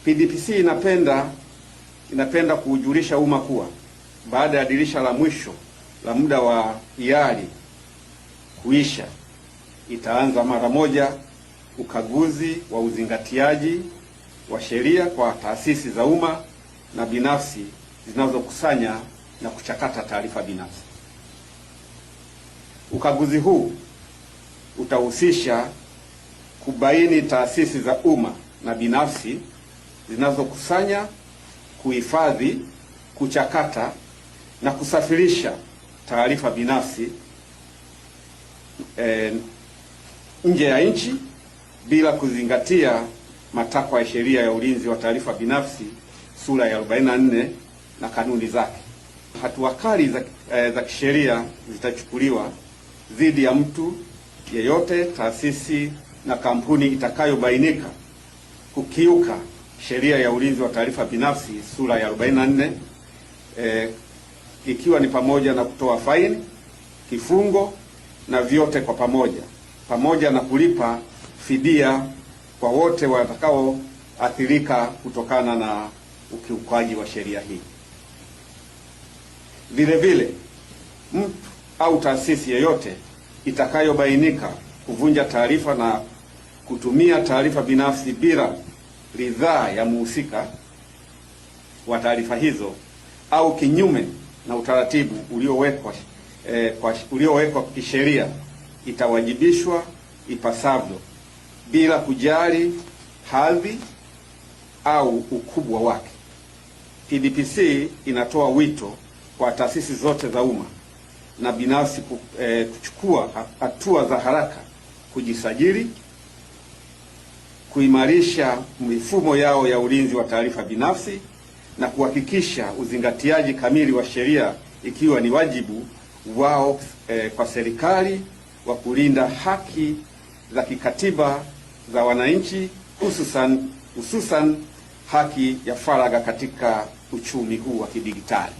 PDPC inapenda kuujulisha umma kuwa baada ya dirisha la mwisho la muda wa hiari kuisha, itaanza mara moja ukaguzi wa uzingatiaji wa sheria kwa taasisi za umma na binafsi zinazokusanya na kuchakata taarifa binafsi. Ukaguzi huu utahusisha kubaini taasisi za umma na binafsi zinazokusanya, kuhifadhi, kuchakata na kusafirisha taarifa binafsi nje ya nchi bila kuzingatia matakwa ya sheria ya ulinzi wa taarifa binafsi sura ya 44 na kanuni zake. Hatua kali za kisheria zitachukuliwa dhidi ya mtu yeyote, taasisi na kampuni itakayobainika kukiuka sheria ya ulinzi wa taarifa binafsi sura ya 44, ikiwa ni pamoja na kutoa faini, kifungo na vyote kwa pamoja na kulipa fidia kwa wote watakaoathirika kutokana na ukiukaji wa sheria hii. Vile vile, mtu au taasisi yoyote itakayobainika kuvunja taarifa na kutumia taarifa binafsi bila ridhaa ya mhusika wa taarifa hizo au kinyume na utaratibu uliowekwa kisheria itawajibishwa ipasavyo bila kujali hadhi au ukubwa wake. PDPC inatoa wito kwa taasisi zote za umma na binafsi kuchukua hatua za haraka kujisajili, kuimarisha mifumo yao ya ulinzi wa taarifa binafsi na kuhakikisha uzingatiaji kamili wa sheria, ikiwa ni wajibu wao kwa serikali wa kulinda haki za kikatiba za wananchi, hususan haki ya faragha katika uchumi huu wa kidigitali.